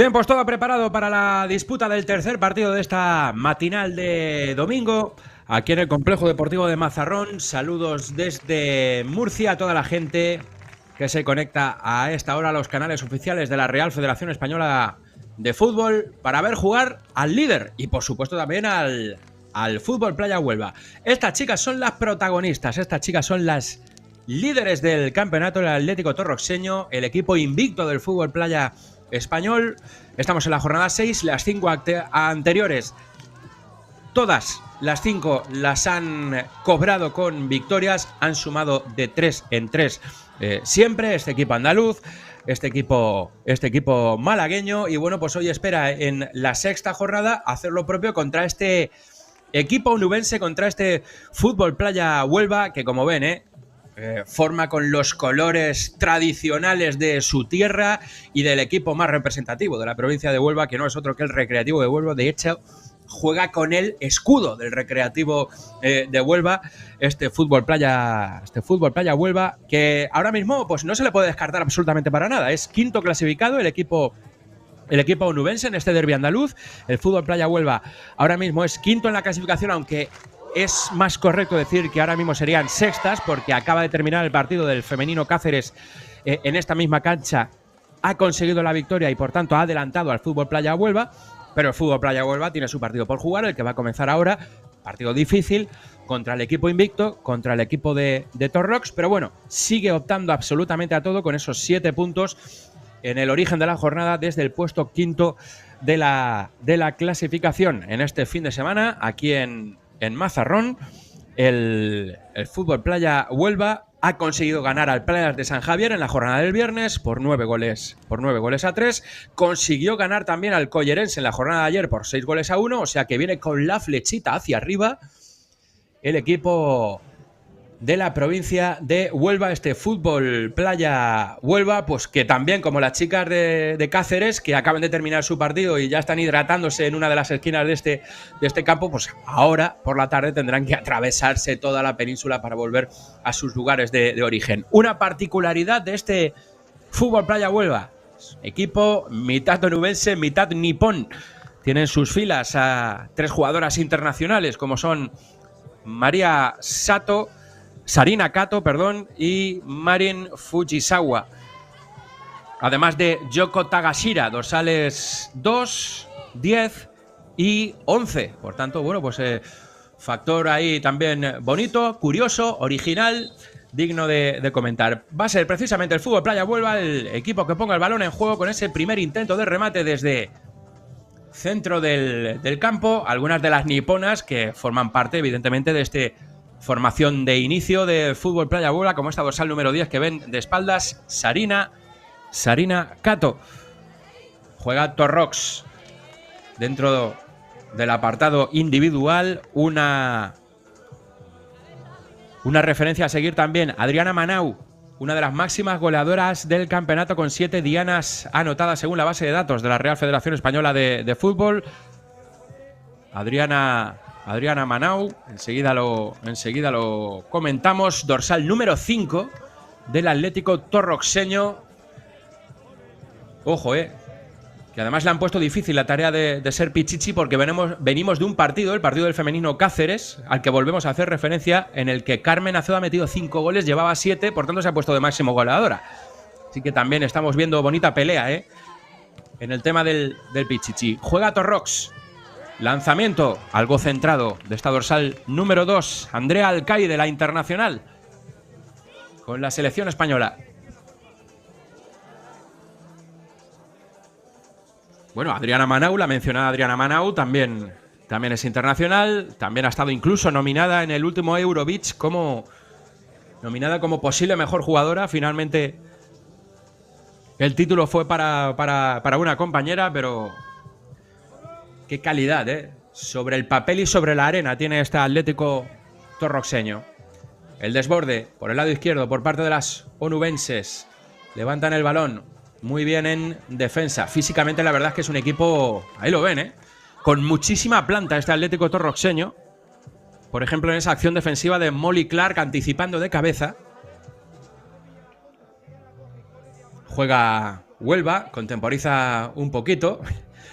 Bien, pues todo preparado para la disputa del tercer partido de esta matinal de domingo. aquí en el Complejo Deportivo de Mazarrón. Saludos desde Murcia a toda la gente que se conecta a esta hora a los canales oficiales de la Real Federación Española de Fútbol para ver jugar al líder y por supuesto también al Fútbol Playa Huelva. Estas chicas son las protagonistas, estas chicas son las líderes del campeonato, el Atlético Torroxeño, el equipo invicto del Fútbol Playa español. Estamos en la jornada 6, las 5 anteriores, todas las 5 las han cobrado con victorias, han sumado de 3 en 3 siempre este equipo andaluz, este equipo malagueño, y bueno, pues hoy espera en la sexta jornada hacer lo propio contra este equipo onubense, contra este Fútbol Playa Huelva, que como ven, forma con los colores tradicionales de su tierra y del equipo más representativo de la provincia de Huelva, que no es otro que el Recreativo de Huelva. De hecho, juega con el escudo del Recreativo de Huelva, este Fútbol Playa Huelva, que ahora mismo pues no se le puede descartar absolutamente para nada. Es quinto clasificado el equipo onubense en este derbi andaluz. El Fútbol Playa Huelva ahora mismo es quinto en la clasificación, aunque es más correcto decir que ahora mismo serían sextas, porque acaba de terminar el partido del femenino Cáceres en esta misma cancha. Ha conseguido la victoria y por tanto ha adelantado al Fútbol Playa Huelva. Pero el Fútbol Playa Huelva tiene su partido por jugar, el que va a comenzar ahora. Partido difícil contra el equipo invicto, contra el equipo de Torrox. Pero bueno, sigue optando absolutamente a todo con esos 7 puntos en el origen de la jornada desde el puesto quinto de la clasificación. En este fin de semana, aquí en Mazarrón, el Fútbol Playa Huelva ha conseguido ganar al Playas de San Javier en la jornada del viernes por 9 goles a 3. Consiguió ganar también al Collerense en la jornada de ayer por 6 goles a 1. O sea que viene con la flechita hacia arriba el equipo de la provincia de Huelva, este Fútbol Playa Huelva, pues que también, como las chicas de Cáceres, que acaban de terminar su partido y ya están hidratándose en una de las esquinas de este campo, pues ahora por la tarde tendrán que atravesarse toda la península para volver a sus lugares de origen. Una particularidad de este Fútbol Playa Huelva: equipo mitad onubense, mitad nipón. Tienen en sus filas a 3 jugadoras internacionales, como son Sarina Kato, y Marin Fujisawa. Además de Yoko Tagashira, dorsales 2, 10 y 11. Por tanto, bueno, pues factor ahí también bonito, curioso, original, digno de comentar. Va a ser precisamente el Fútbol Playa Huelva el equipo que ponga el balón en juego con ese primer intento de remate desde centro del campo. Algunas de las niponas que forman parte, evidentemente, de este formación de inicio de Fútbol Playa Huelva, como esta dorsal número 10 que ven de espaldas, Sarina Kato. Juega Torrox dentro del apartado individual. Una referencia a seguir también, Adriana Manau, una de las máximas goleadoras del campeonato, con 7 dianas anotadas según la base de datos de la Real Federación Española de Fútbol. Adriana Manau, enseguida lo comentamos. Dorsal número 5 del Atlético Torroxeño. Ojo, que además le han puesto difícil la tarea de ser pichichi, porque venimos de un partido, el partido del femenino Cáceres, al que volvemos a hacer referencia, en el que Carmen Azuda ha metido 5 goles, llevaba 7, por tanto se ha puesto de máximo goleadora. Así que también estamos viendo bonita pelea, en el tema del pichichi. Juega Torrox. Lanzamiento algo centrado de esta dorsal número 2, Andrea Alcaide, la internacional con la selección española. Bueno, Adriana Manau, la mencionada Adriana Manau, también es internacional, también ha estado incluso nominada en el último Eurobeach como posible mejor jugadora. Finalmente el título fue para una compañera, pero qué calidad, sobre el papel y sobre la arena tiene este Atlético Torroxeño. El desborde por el lado izquierdo por parte de las onubenses. Levantan el balón muy bien en defensa. Físicamente la verdad es que es un equipo, ahí lo ven, con muchísima planta este Atlético Torroxeño. Por ejemplo, en esa acción defensiva de Molly Clark anticipando de cabeza. Juega Huelva, contemporiza un poquito.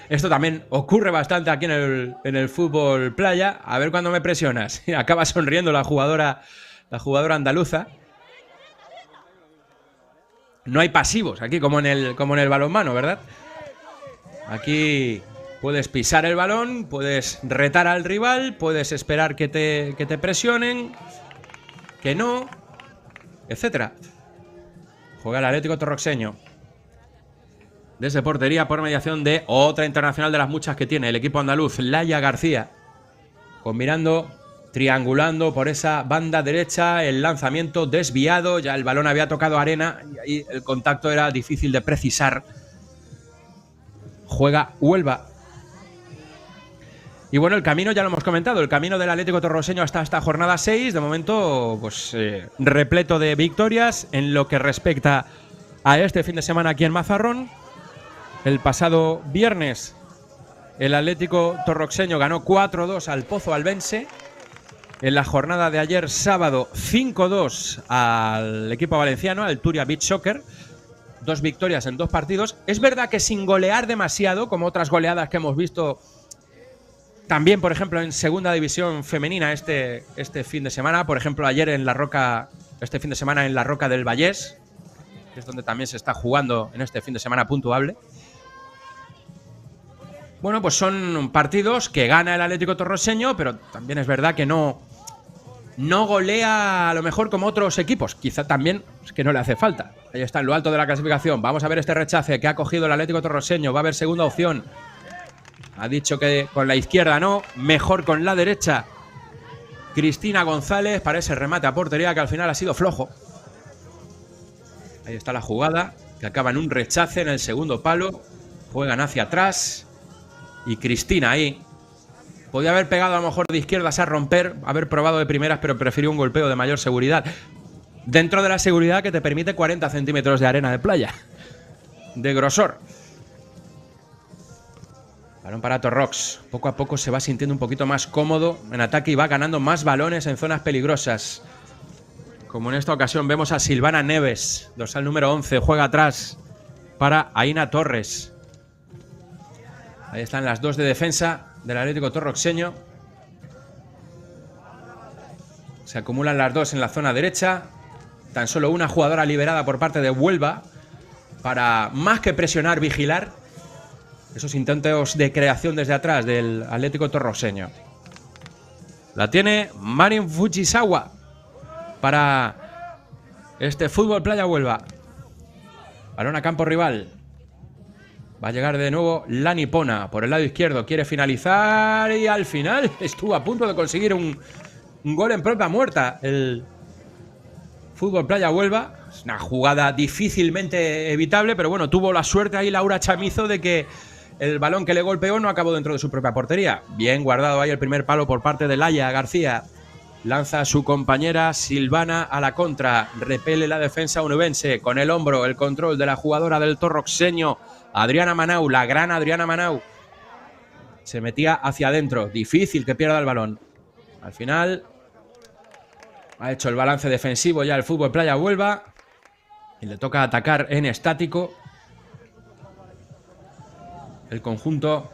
Esto también ocurre bastante aquí en el fútbol playa. A ver cuándo me presionas. Acaba sonriendo la jugadora andaluza. No hay pasivos aquí como en el balonmano, ¿verdad? Aquí puedes pisar el balón, puedes retar al rival, puedes esperar que te presionen, que no, etcétera. Juega el Atlético Torroxeño. Desde portería por mediación de otra internacional de las muchas que tiene el equipo andaluz, Laia García. Combinando, triangulando por esa banda derecha, el lanzamiento desviado, ya el balón había tocado arena y ahí el contacto era difícil de precisar. Juega Huelva. Y bueno, el camino ya lo hemos comentado, el camino del Atlético Torroxeño hasta esta jornada 6, de momento pues repleto de victorias en lo que respecta a este fin de semana aquí en Mazarrón. El pasado viernes el Atlético Torroxeño ganó 4-2 al Pozo Albense. En la jornada de ayer sábado 5-2 al equipo valenciano, al Turia Beach Soccer. 2 victorias en 2 partidos. Es verdad que sin golear demasiado, como otras goleadas que hemos visto también, por ejemplo, en segunda división femenina este fin de semana. Por ejemplo, ayer en la Roca, este fin de semana en la Roca del Vallés, que es donde también se está jugando en este fin de semana puntuable. Bueno, pues son partidos que gana el Atlético Torroxeño, pero también es verdad que no golea a lo mejor como otros equipos. Quizá también es que no le hace falta. Ahí está en lo alto de la clasificación. Vamos a ver este rechace que ha cogido el Atlético Torroxeño. Va a haber segunda opción. Ha dicho que con la izquierda no, mejor con la derecha. Cristina González para ese remate a portería que al final ha sido flojo. Ahí está la jugada, que acaba en un rechace en el segundo palo. Juegan hacia atrás. Y Cristina ahí. Podía haber pegado a lo mejor de izquierdas a romper, haber probado de primeras, pero prefirió un golpeo de mayor seguridad. Dentro de la seguridad que te permite 40 centímetros de arena de playa. De grosor. Balón para Torrox. Poco a poco se va sintiendo un poquito más cómodo en ataque y va ganando más balones en zonas peligrosas. Como en esta ocasión vemos a Silvana Neves, dorsal número 11, juega atrás para Aina Torres. Ahí están las 2 de defensa del Atlético Torroxeño. Se acumulan las 2 en la zona derecha. Tan solo una jugadora liberada por parte de Huelva para, más que presionar, vigilar esos intentos de creación desde atrás del Atlético Torroxeño. La tiene Marin Fujisawa para este Fútbol Playa Huelva. Balón a campo rival. Va a llegar de nuevo la nipona por el lado izquierdo. Quiere finalizar y al final estuvo a punto de conseguir un gol en propia muerta. El Fútbol Playa Huelva. Es una jugada difícilmente evitable, pero bueno, tuvo la suerte ahí Laura Chamizo de que el balón que le golpeó no acabó dentro de su propia portería. Bien guardado ahí el primer palo por parte de Laia García. Lanza a su compañera Silvana a la contra. Repele la defensa onubense. Con el hombro, el control de la jugadora del Torroxeño, Adriana Manau, la gran Adriana Manau. Se metía hacia adentro. Difícil que pierda el balón. Al final ha hecho el balance defensivo ya el Fútbol Playa Huelva. Y le toca atacar en estático el conjunto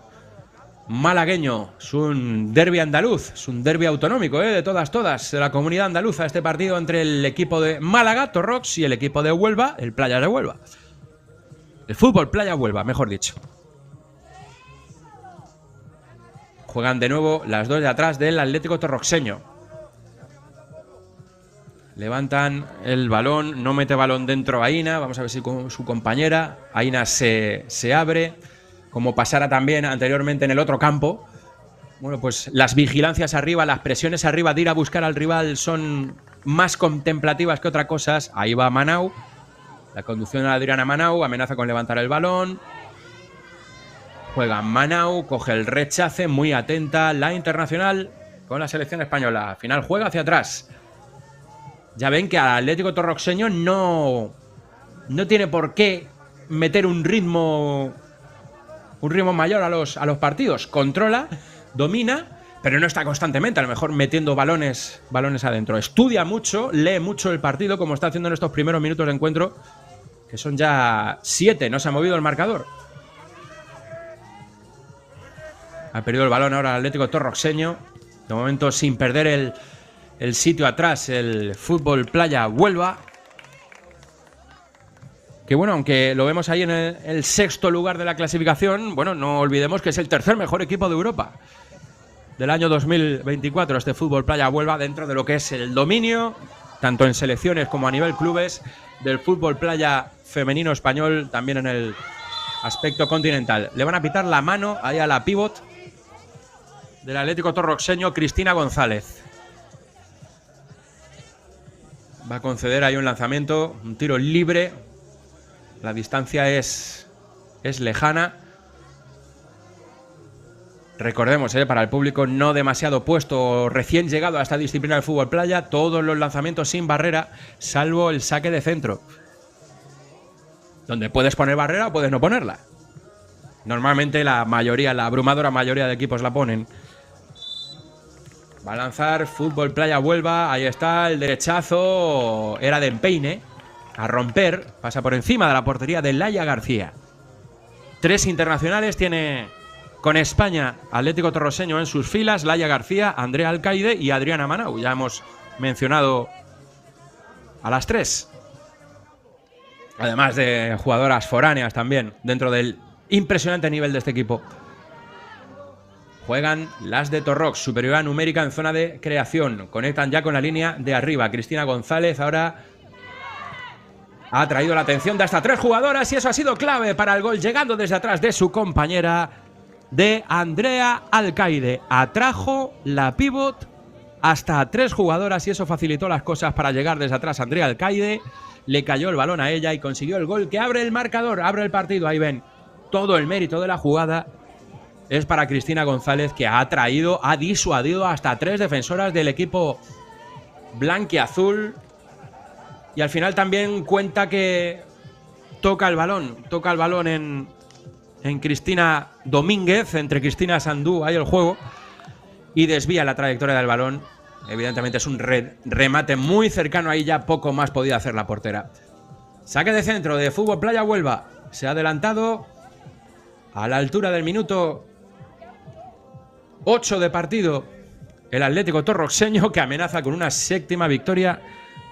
malagueño. Es un derbi andaluz, es un derbi autonómico, de todas, de la comunidad andaluza. Este partido entre el equipo de Málaga, Torrox, y el equipo de Huelva, el Playa de Huelva. El Fútbol Playa Huelva, mejor dicho. Juegan de nuevo las 2 de atrás del Atlético Torroxeño. Levantan el balón, no mete balón dentro Aina. Vamos a ver si con su compañera. Aina se abre. Como pasara también anteriormente en el otro campo. Bueno, pues las vigilancias arriba, las presiones arriba de ir a buscar al rival son más contemplativas que otra cosa. Ahí va Manau. La conducción de Adriana Manau, amenaza con levantar el balón. Juega Manau, coge el rechace, muy atenta la internacional con la selección española. Al final juega hacia atrás. Ya ven que al Atlético Torroxeño no tiene por qué meter un ritmo mayor a los partidos. Controla, domina, pero no está constantemente, a lo mejor metiendo balones adentro. Estudia mucho, lee mucho el partido, como está haciendo en estos primeros minutos de encuentro, que son ya 7, no se ha movido el marcador. Ha perdido el balón ahora el Atlético Torroxeño. De momento sin perder el sitio atrás, el Fútbol Playa Huelva. Que bueno, aunque lo vemos ahí en el sexto lugar de la clasificación, bueno, no olvidemos que es el tercer mejor equipo de Europa del año 2024, este Fútbol Playa Huelva, dentro de lo que es el dominio, tanto en selecciones como a nivel clubes, del Fútbol Playa femenino español, también en el aspecto continental. Le van a pitar la mano ahí a la pívot del Atlético Torroxeño, Cristina González. Va a conceder ahí un lanzamiento, un tiro libre. La distancia es lejana. Recordemos, para el público no demasiado puesto, recién llegado a esta disciplina del fútbol playa, todos los lanzamientos sin barrera, salvo el saque de centro, donde puedes poner barrera o puedes no ponerla. Normalmente la abrumadora mayoría de equipos la ponen. Va a lanzar Fútbol Playa Huelva. Ahí está el derechazo. Era de empeine. A romper. Pasa por encima de la portería de Laia García. 3 internacionales tiene con España Atlético Torroxeño en sus filas. Laia García, Andrea Alcaide y Adriana Manau. Ya hemos mencionado a las 3. Además de jugadoras foráneas también dentro del impresionante nivel de este equipo. Juegan las de Torrox, superioridad numérica en zona de creación. Conectan ya con la línea de arriba. Cristina González ahora ha traído la atención de hasta 3 jugadoras y eso ha sido clave para el gol, llegando desde atrás de su compañera, de Andrea Alcaide. Atrajo la pívot hasta 3 jugadoras y eso facilitó las cosas para llegar desde atrás. Andrea Alcaide le cayó el balón a ella y consiguió el gol que abre el marcador, abre el partido. Ahí ven, todo el mérito de la jugada es para Cristina González, que ha disuadido hasta 3 defensoras del equipo blanquiazul. Y al final también cuenta que toca el balón en Cristina Domínguez, entre Cristina Sandú, hay el juego, y desvía la trayectoria del balón. Evidentemente es un remate muy cercano, ahí ya poco más podía hacer la portera. Saque de centro de Fútbol Playa Huelva. Se ha adelantado a la altura del minuto 8 de partido el Atlético Torroxeño, que amenaza con una 7ª victoria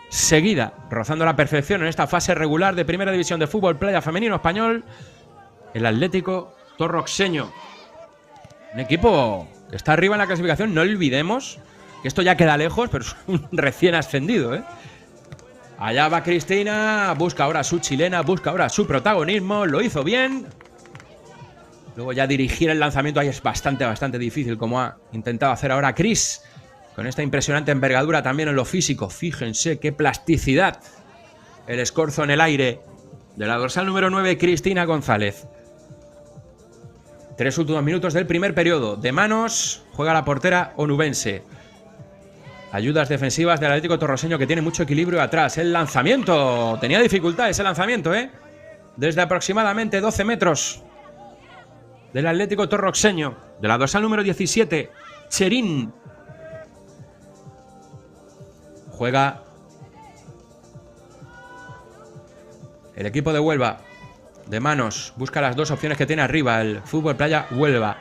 seguida, rozando la perfección en esta fase regular de Primera División de Fútbol Playa Femenino Español. El Atlético Torroxeño, un equipo que está arriba en la clasificación. No olvidemos que esto ya queda lejos, pero es un recién ascendido, Allá va Cristina, busca ahora su chilena, busca ahora su protagonismo, lo hizo bien. Luego ya dirigir el lanzamiento ahí es bastante difícil, como ha intentado hacer ahora Cris, con esta impresionante envergadura también en lo físico. Fíjense qué plasticidad. El escorzo en el aire de la dorsal número 9, Cristina González. 3 últimos minutos del primer periodo. De manos juega la portera onubense. Ayudas defensivas del Atlético Torroxeño, que tiene mucho equilibrio atrás. El lanzamiento. Tenía dificultad ese lanzamiento, desde aproximadamente 12 metros. Del Atlético Torroxeño, de la dorsal número 17, Cherín. Juega el equipo de Huelva. De manos, busca las 2 opciones que tiene arriba el Fútbol Playa Huelva.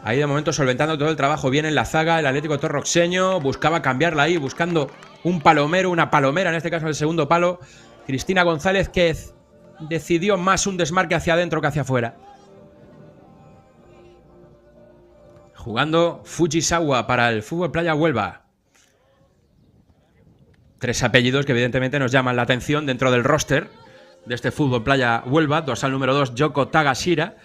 Ahí de momento solventando todo el trabajo bien en la zaga el Atlético Torroxeño. Buscaba cambiarla ahí, buscando un palomero, una palomera, en este caso el segundo palo. Cristina González, que decidió más un desmarque hacia adentro que hacia afuera. Jugando Fujisawa para el Fútbol Playa Huelva. 3 apellidos que evidentemente nos llaman la atención dentro del roster de este Fútbol Playa Huelva. Dorsal número 2, Yoko Tagashira.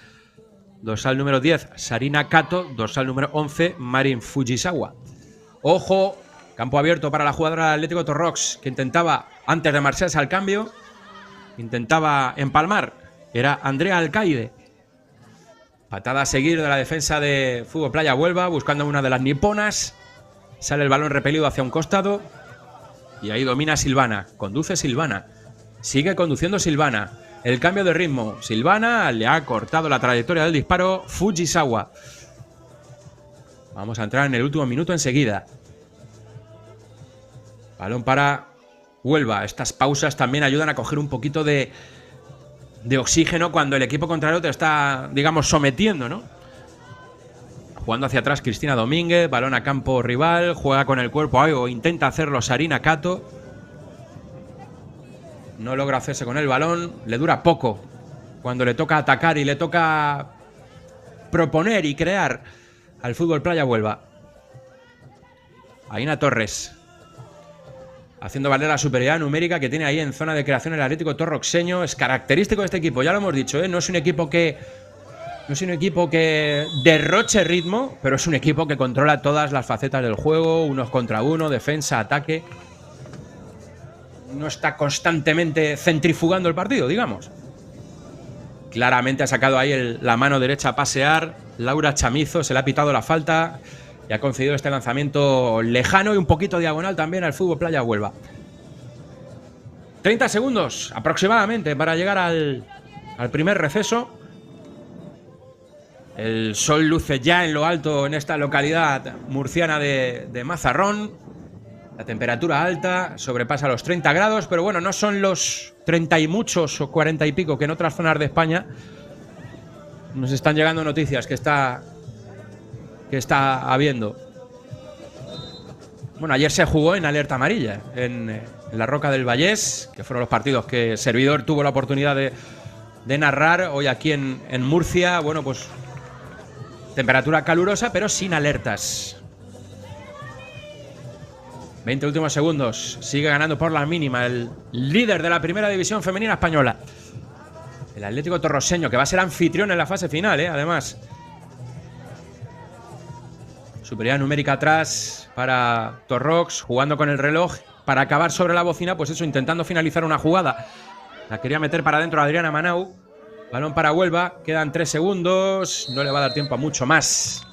Dorsal número 10, Sarina Kato. Dorsal número 11, Marin Fujisawa. Ojo, campo abierto para la jugadora del Atlético Torrox, que intentaba, antes de marcharse al cambio, intentaba empalmar. Era Andrea Alcaide. Patada a seguir de la defensa de Fútbol Playa Huelva, buscando una de las niponas. Sale el balón repelido hacia un costado. Y ahí domina Silvana. Conduce Silvana. Sigue conduciendo Silvana. El cambio de ritmo. Silvana le ha cortado la trayectoria del disparo Fujisawa. Vamos a entrar en el último minuto enseguida. Balón para Huelva. Estas pausas también ayudan a coger un poquito de oxígeno cuando el equipo contrario te está, digamos, sometiendo, ¿no? jugando hacia atrás Cristina Domínguez, balón a campo rival, juega con el cuerpo o intenta hacerlo Sarina Cato. No logra hacerse con el balón, le dura poco cuando le toca atacar y le toca proponer y crear al Fútbol Playa Huelva. Aina Torres haciendo valer la superioridad numérica que tiene ahí en zona de creación el Atlético Torroxeño. Es característico de este equipo, ya lo hemos dicho, ¿eh? No es un equipo que derroche ritmo, pero es un equipo que controla todas las facetas del juego, unos contra uno, defensa, ataque. No está constantemente centrifugando el partido, digamos. Claramente ha sacado ahí la mano derecha a pasear. Laura Chamizo se le ha pitado la falta y ha concedido este lanzamiento lejano y un poquito diagonal también al Fútbol Playa Huelva. 30 segundos aproximadamente para llegar al primer receso. El sol luce ya en lo alto en esta localidad murciana de Mazarrón. La temperatura alta, sobrepasa los 30 grados, pero bueno, no son los 30 y muchos o 40 y pico que en otras zonas de España. Nos están llegando noticias que está habiendo. Bueno, ayer se jugó en alerta amarilla, en la Roca del Vallés, que fueron los partidos que Servidor tuvo la oportunidad de narrar. Hoy aquí en Murcia, bueno, pues temperatura calurosa, pero sin alertas. 20 últimos segundos. Sigue ganando por la mínima el líder de la primera división femenina española. El Atlético Torroseño, que va a ser anfitrión en la fase final, además. Superioridad numérica atrás para Torrox, jugando con el reloj para acabar sobre la bocina, pues eso, intentando finalizar una jugada. La quería meter para adentro Adriana Manau. Balón para Huelva, quedan 3 segundos. No le va a dar tiempo a mucho más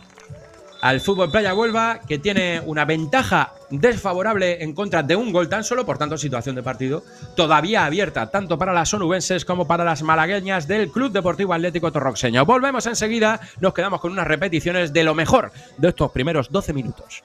al Fútbol Playa Huelva, que tiene una ventaja desfavorable en contra de un gol tan solo, por tanto situación de partido todavía abierta tanto para las onubenses como para las malagueñas del Club Deportivo Atlético Torroxeño. Volvemos enseguida, nos quedamos con unas repeticiones de lo mejor de estos primeros 12 minutos.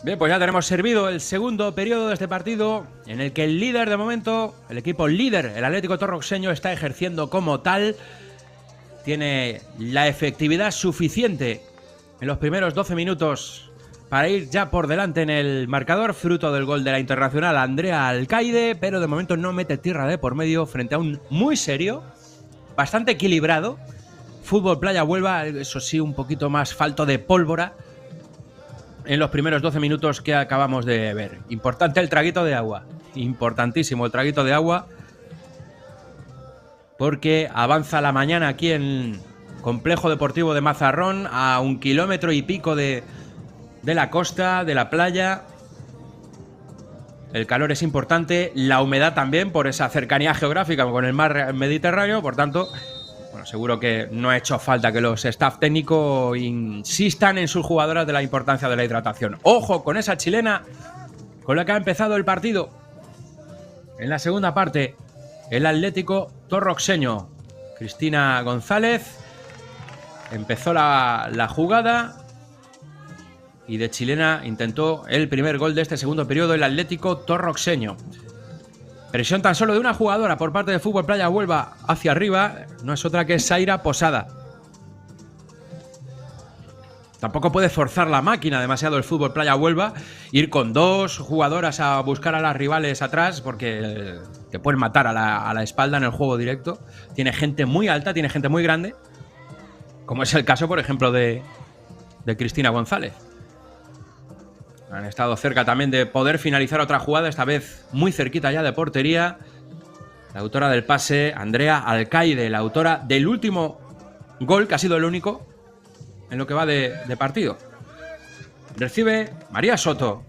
Bien, pues ya tenemos servido el segundo periodo de este partido, en el que el líder de momento, el equipo líder, el Atlético Torroxeño, está ejerciendo como tal. Tiene la efectividad suficiente en los primeros 12 minutos para ir ya por delante en el marcador, fruto del gol de la internacional Andrea Alcaide, pero de momento no mete tierra de por medio frente a un muy serio, bastante equilibrado Fútbol Playa Huelva, eso sí, un poquito más falto de pólvora en los primeros 12 minutos que acabamos de ver. Importante el traguito de agua, importantísimo el traguito de agua, porque avanza la mañana aquí en Complejo Deportivo de Mazarrón, a 1,5 kilómetros de la costa, de la playa. El calor es importante, la humedad también, por esa cercanía geográfica con el mar Mediterráneo. Por tanto, bueno, seguro que no ha hecho falta que los staff técnicos insistan en sus jugadoras de la importancia de la hidratación. Ojo con esa chilena con la que ha empezado el partido. En la segunda parte, el Atlético Torroxeño. Cristina González empezó la jugada y de chilena intentó el primer gol de este segundo periodo el Atlético Torroxeño. Presión tan solo de una jugadora por parte de Fútbol Playa Huelva hacia arriba, no es otra que Zaira Posada. Tampoco puede forzar la máquina demasiado el Fútbol Playa Huelva, ir con dos jugadoras a buscar a las rivales atrás, porque te pueden matar a la espalda en el juego directo. Tiene gente muy alta, tiene gente muy grande, como es el caso, por ejemplo, de Cristina González. Han estado cerca también de poder finalizar otra jugada, esta vez muy cerquita ya de portería. La autora del pase, Andrea Alcaide, la autora del último gol, que ha sido el único en lo que va de partido. Recibe María Soto.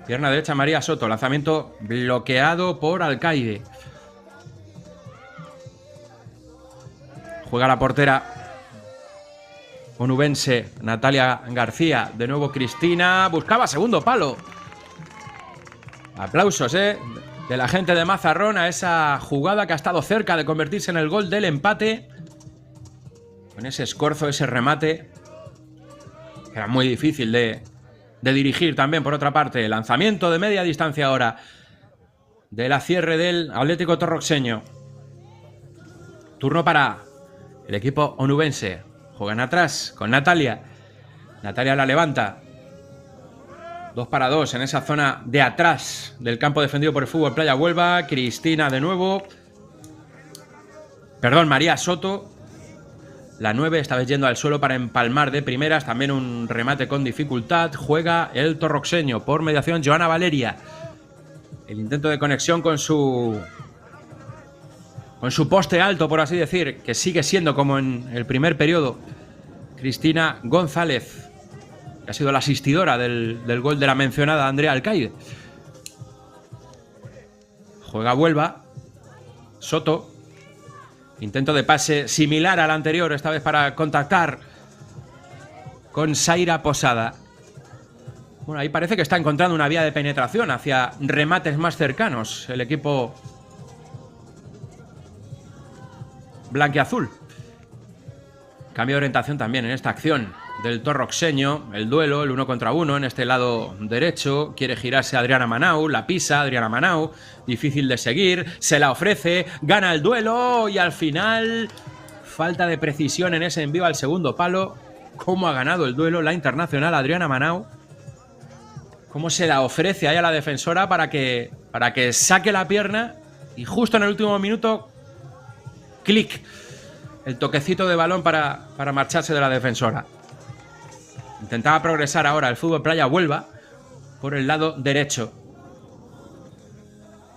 Pierna derecha María Soto. Lanzamiento bloqueado por Alcaide. Juega la portera onubense Natalia García. De nuevo Cristina. Buscaba segundo palo. Aplausos, de la gente de Mazarrón a esa jugada que ha estado cerca de convertirse en el gol del empate. Con ese escorzo, ese remate. Era muy difícil de dirigir también, por otra parte. Lanzamiento de media distancia ahora de la cierre del Atlético Torroxeño. Turno para el equipo onubense. Juegan atrás con Natalia. Natalia la levanta. 2 para 2 en esa zona de atrás del campo defendido por el Fútbol Playa Huelva. Cristina de nuevo. Perdón, María Soto. La 9, esta vez yendo al suelo para empalmar de primeras. También un remate con dificultad. Juega el Torroxeño por mediación Joana Valeria. El intento de conexión con su poste alto, por así decir, que sigue siendo como en el primer periodo. Cristina González, que ha sido la asistidora del gol de la mencionada Andrea Alcaide. Juega Huelva. Soto. Intento de pase similar al anterior, esta vez para contactar con Zaira Posada. Bueno, ahí parece que está encontrando una vía de penetración hacia remates más cercanos el equipo blanquiazul. Cambio de orientación también en esta acción del Torroxeño. El duelo, el 1 contra 1 en este lado derecho. Quiere girarse Adriana Manau, la pisa Adriana Manau. Difícil de seguir, se la ofrece, gana el duelo y al final falta de precisión en ese envío al segundo palo. ¿Cómo ha ganado el duelo la internacional Adriana Manau? ¿Cómo se la ofrece ahí a la defensora para que saque la pierna? Y justo en el último minuto, clic, el toquecito de balón para marcharse de la defensora. Intentaba progresar ahora el Fútbol Playa Huelva por el lado derecho.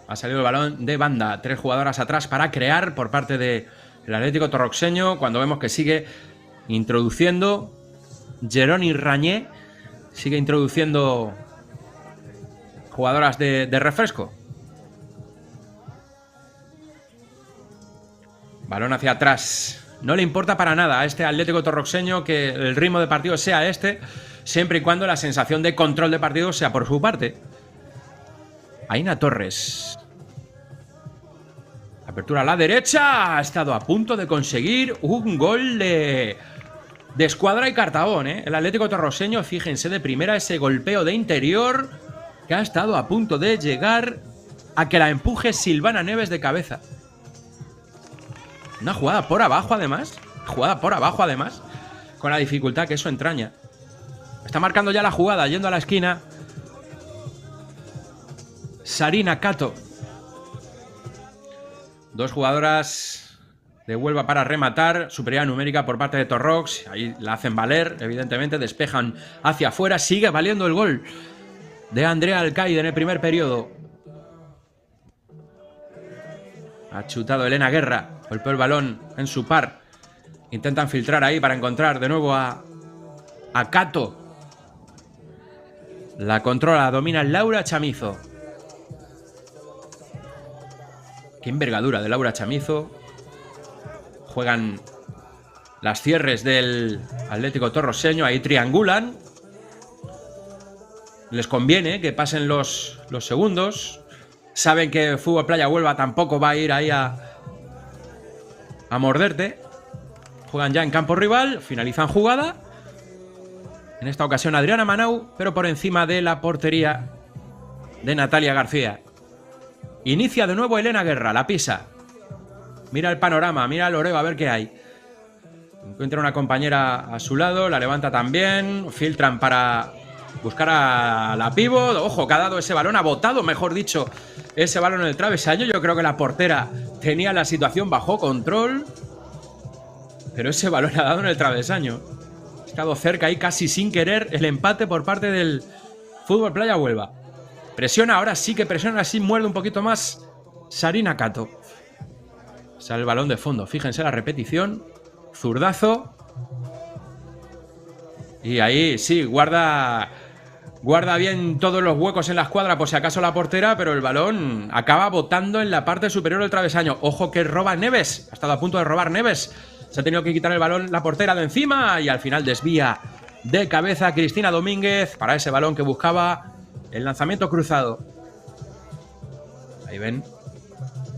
Ha salido el balón de banda. 3 jugadoras atrás para crear por parte del Atlético Torroxeño. Cuando vemos que sigue introduciendo Jeroni Rañé. Sigue introduciendo jugadoras de refresco. Balón hacia atrás. No le importa para nada a este Atlético Torroxeño que el ritmo de partido sea este, siempre y cuando la sensación de control de partido sea por su parte. Aina Torres. Apertura a la derecha. Ha estado a punto de conseguir un gol de de Escuadra y Cartabón, ¿eh? El Atlético Torroseño, fíjense, de primera ese golpeo de interior que ha estado a punto de llegar a que la empuje Silvana Neves de cabeza. Una jugada por abajo, además. Con la dificultad que eso entraña. Está marcando ya la jugada, yendo a la esquina. Sarina Cato. Dos jugadoras de Huelva para rematar. Superioridad numérica por parte de Torrox. Ahí la hacen valer, evidentemente. Despejan hacia afuera. Sigue valiendo el gol de Andrea Alcaide en el primer periodo. Ha chutado Elena Guerra. Golpeó el balón en su par. Intentan filtrar ahí para encontrar de nuevo a Cato. La controla, domina Laura Chamizo. Qué envergadura de Laura Chamizo. Juegan las cierres del Atlético Torroseño. Ahí triangulan. Les conviene que pasen los segundos. Saben que Fútbol Playa Huelva tampoco va a ir ahí a morderte. Juegan ya en campo rival. Finalizan jugada. En esta ocasión Adriana Manau, pero por encima de la portería de Natalia García. Inicia de nuevo Elena Guerra, la pisa. Mira el panorama, mira el oreo, a ver qué hay. Encuentra una compañera a su lado, la levanta también. Filtran para buscar a la pívot. Ojo, que ha dado ese balón, ha botado, mejor dicho, ese balón en el travesaño. Yo creo que la portera tenía la situación bajo control, pero ese balón ha dado en el travesaño. Ha estado cerca ahí casi sin querer el empate por parte del Fútbol Playa Huelva. Presiona, ahora sí que presiona, así muerde un poquito más Sarina Cato. Sale el balón de fondo, fíjense la repetición. Zurdazo. Y ahí sí, guarda bien todos los huecos en la escuadra por si acaso la portera, pero el balón acaba botando en la parte superior del travesaño. Ojo que roba Neves, ha estado a punto de robar Neves. Se ha tenido que quitar el balón la portera de encima y al final desvía de cabeza Cristina Domínguez para ese balón que buscaba el lanzamiento cruzado. Ahí ven,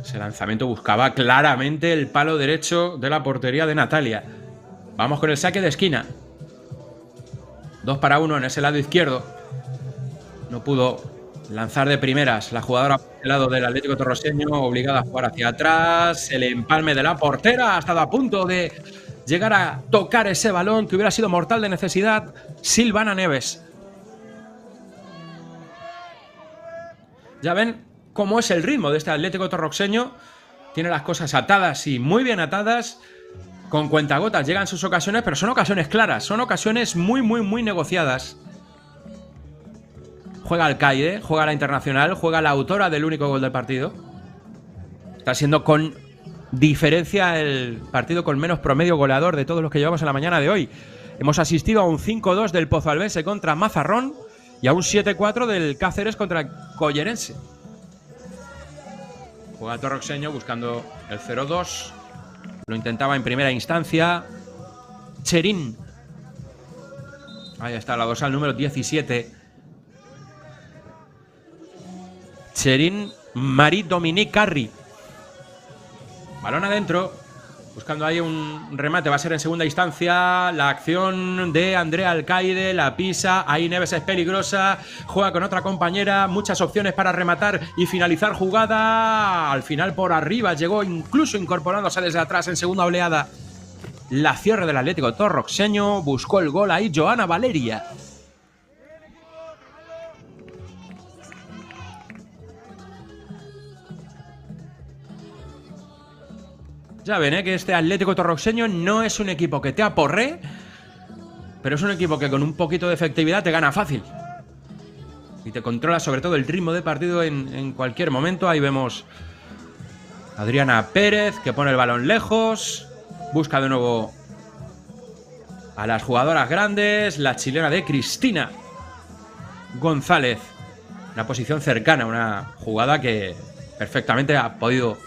ese lanzamiento buscaba claramente el palo derecho de la portería de Natalia. Vamos con el saque de esquina. 2 para 1 en ese lado izquierdo. No pudo lanzar de primeras la jugadora del lado del Atlético Torroseño, obligada a jugar hacia atrás. El empalme de la portera ha estado a punto de llegar a tocar ese balón que hubiera sido mortal de necesidad. Silvana Neves. Ya ven cómo es el ritmo de este Atlético Torroseño. Tiene las cosas atadas y muy bien atadas. Con cuentagotas llegan sus ocasiones, pero son ocasiones claras. Son ocasiones muy negociadas. Juega Alcaide, juega la internacional, juega la autora del único gol del partido. Está siendo con diferencia el partido con menos promedio goleador de todos los que llevamos en la mañana de hoy. Hemos asistido a un 5-2 del Pozualbense contra Mazarrón y a un 7-4 del Cáceres contra Collerense. Juega Torroseño buscando el 0-2. Lo intentaba en primera instancia Cherín. Ahí está la dorsal número 17. Cherín Marie-Dominique Carri. Balón adentro. Buscando ahí un remate. Va a ser en segunda instancia. La acción de Andrea Alcaide. La pisa. Ahí Neves es peligrosa. Juega con otra compañera. Muchas opciones para rematar y finalizar jugada. Al final por arriba. Llegó incluso incorporándose desde atrás en segunda oleada. La cierre del Atlético Torroseño. Buscó el gol ahí Joana Valeria. Ya ven, que este Atlético Torroseño no es un equipo que te aporre, pero es un equipo que con un poquito de efectividad te gana fácil. Y te controla sobre todo el ritmo de partido en cualquier momento. Ahí vemos a Adriana Pérez que pone el balón lejos. Busca de nuevo a las jugadoras grandes. La chilena de Cristina González. Una posición cercana, una jugada que perfectamente ha podido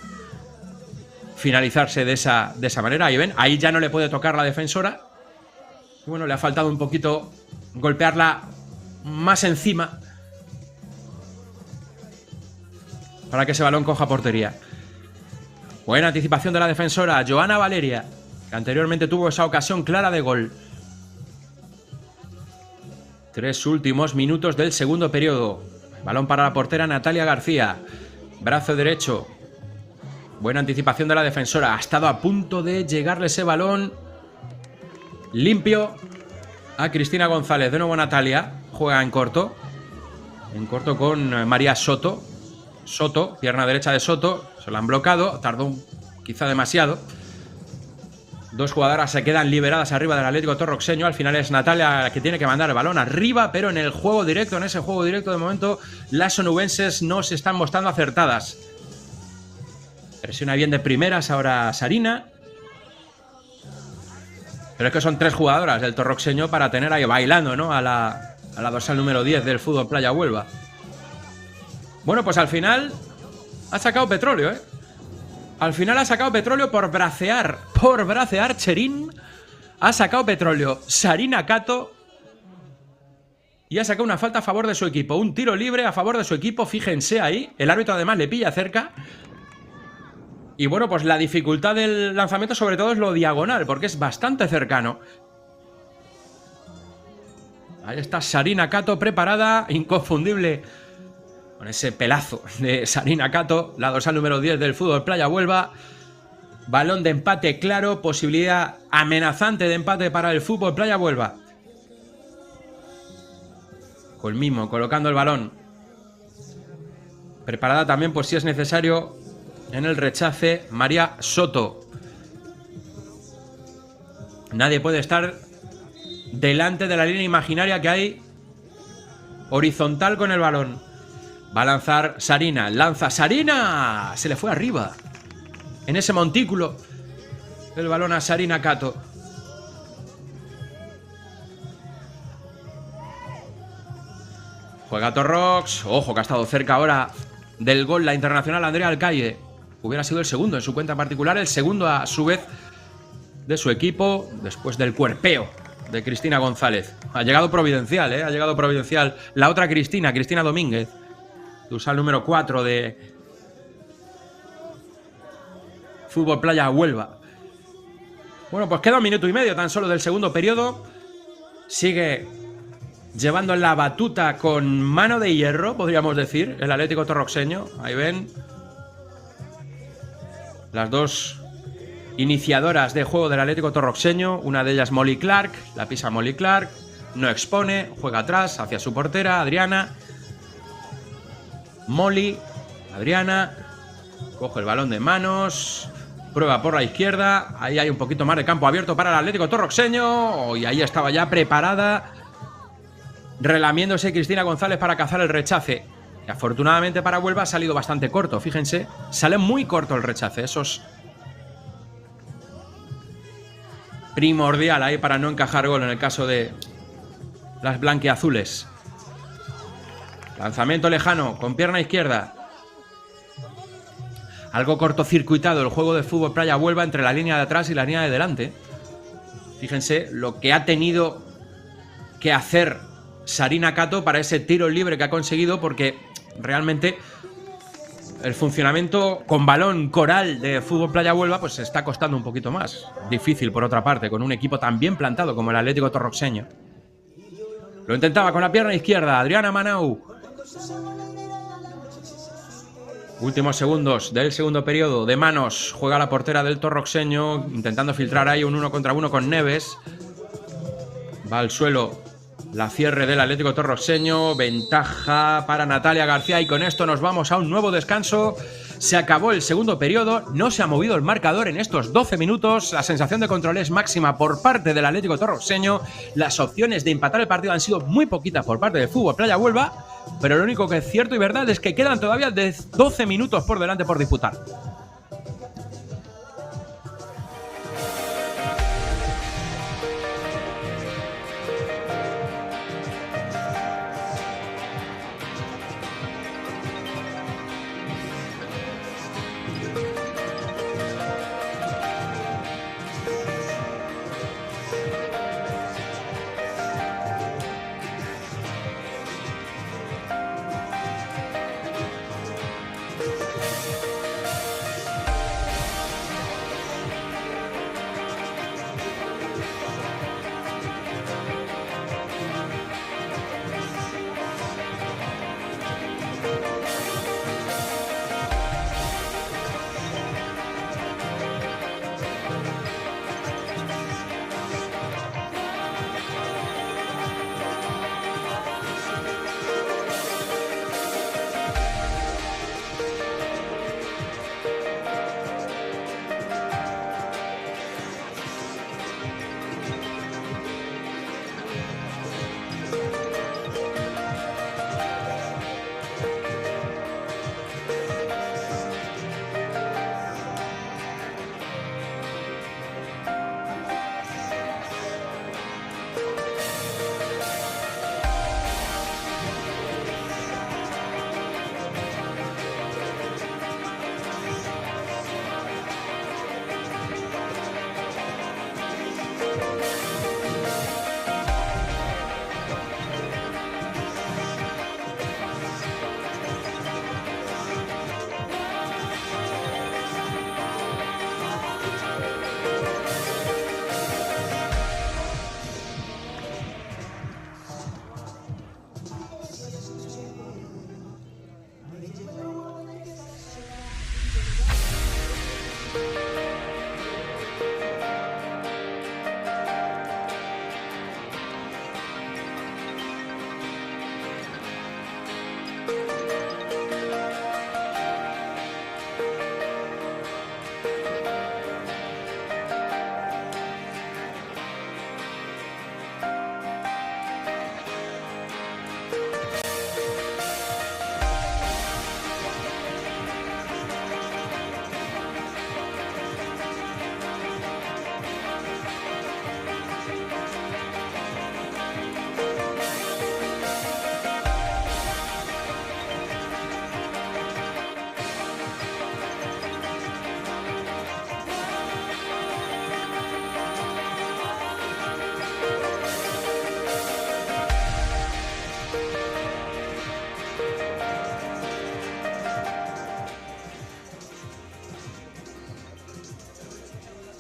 finalizarse de esa manera. Ahí ven, ahí ya no le puede tocar la defensora. Y bueno, le ha faltado un poquito golpearla más encima para que ese balón coja portería. Buena anticipación de la defensora Joana Valeria, que anteriormente tuvo esa ocasión clara de gol. 3 últimos minutos del segundo periodo. Balón para la portera Natalia García. Brazo derecho. Buena anticipación de la defensora. Ha estado a punto de llegarle ese balón limpio a Cristina González. De nuevo Natalia. Juega en corto. En corto con María Soto. Soto, pierna derecha de Soto. Se la han bloqueado. Tardó quizá demasiado. Dos jugadoras se quedan liberadas arriba del Atlético Torroxeño. Al final es Natalia la que tiene que mandar el balón arriba, pero en el juego directo, en ese juego directo de momento, las onubenses no se están mostrando acertadas. Presiona bien de primeras ahora Sarina. Pero es que son 3 jugadoras del Torroxeño para tener ahí bailando, ¿no? A la dorsal número 10 del Fútbol Playa Huelva. Bueno, pues al final ha sacado petróleo, ¿eh? Al final ha sacado petróleo por bracear. Por bracear, Cherín. Ha sacado petróleo Sarina Cato. Y ha sacado una falta a favor de su equipo. Un tiro libre a favor de su equipo. Fíjense ahí. El árbitro además le pilla cerca. Y bueno, pues la dificultad del lanzamiento sobre todo es lo diagonal, porque es bastante cercano. Ahí está Sarina Cato preparada. Inconfundible. Con ese pelazo de Sarina Cato, la dorsal número 10 del Fútbol Playa Huelva. Balón de empate claro, posibilidad amenazante de empate para el Fútbol Playa Huelva. Colmimo colocando el balón. Preparada también por si es necesario en el rechace María Soto. Nadie puede estar delante de la línea imaginaria que hay horizontal con el balón. Va a lanzar Sarina. Lanza Sarina. Se le fue arriba. En ese montículo. El balón a Sarina Cato. Juega Torrox. Ojo que ha estado cerca ahora del gol la internacional Andrea Alcaide. Hubiera sido el segundo en su cuenta particular. El segundo a su vez de su equipo. Después del cuerpeo de Cristina González. Ha llegado providencial, ¿eh? Ha llegado providencial. La otra Cristina Domínguez. Dorsal número 4 de Fútbol Playa Huelva. Bueno, pues queda 1 minuto y medio tan solo del segundo periodo. Sigue llevando la batuta con mano de hierro, podríamos decir, el Atlético Torroxeño. Ahí ven las dos iniciadoras de juego del Atlético Torroxeño. Una de ellas Molly Clark. La pisa Molly Clark. No expone, juega atrás hacia su portera, Adriana. Molly, Adriana, coge el balón de manos, prueba por la izquierda, ahí hay un poquito más de campo abierto para el Atlético Torroxeño, y ahí estaba ya preparada, relamiéndose Cristina González para cazar el rechace. Y afortunadamente para Huelva ha salido bastante corto, fíjense, sale muy corto el rechace, eso es primordial ahí para no encajar gol en el caso de las blanquiazules. Lanzamiento lejano, con pierna izquierda. Algo cortocircuitado el juego de Fútbol Playa Huelva entre la línea de atrás y la línea de delante. Fíjense lo que ha tenido que hacer Sarina Cato para ese tiro libre que ha conseguido, porque realmente el funcionamiento con balón coral de Fútbol Playa Huelva pues se está costando un poquito más. Difícil por otra parte, con un equipo tan bien plantado como el Atlético Torroxeño. Lo intentaba con la pierna izquierda, Adriana Manau. Últimos segundos del segundo periodo. De manos juega la portera del Torroxeño, intentando filtrar ahí un 1 contra 1 con Neves. Va al suelo la cierre del Atlético Torroxeño. Ventaja para Natalia García y con esto nos vamos a un nuevo descanso. Se acabó el segundo periodo, no se ha movido el marcador en estos 12 minutos. La sensación de control es máxima por parte del Atlético Torroxeño. Las opciones de empatar el partido han sido muy poquitas por parte del Fútbol Playa Huelva, pero lo único que es cierto y verdad es que quedan todavía 12 minutos por delante por disputar.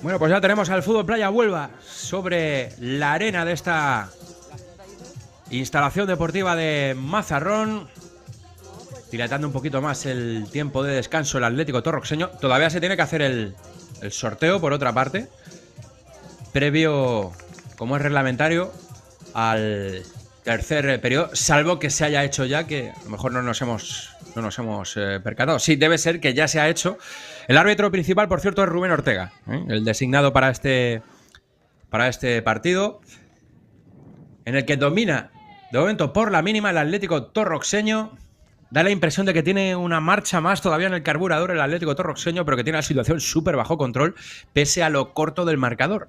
Bueno, pues ya tenemos al Fútbol Playa Huelva sobre la arena de esta instalación deportiva de Mazarrón. Dilatando un poquito más el tiempo de descanso el Atlético Torroxeño. Todavía se tiene que hacer el sorteo, por otra parte, previo, como es reglamentario, al tercer periodo, salvo que se haya hecho ya, que a lo mejor no nos hemos percatado. Sí, debe ser que ya se ha hecho. El árbitro principal, por cierto, es Rubén Ortega, el designado para este partido, en el que domina, de momento, por la mínima, el Atlético Torroxeño. Da la impresión de que tiene una marcha más todavía en el carburador el Atlético Torroxeño, pero que tiene la situación súper bajo control, pese a lo corto del marcador.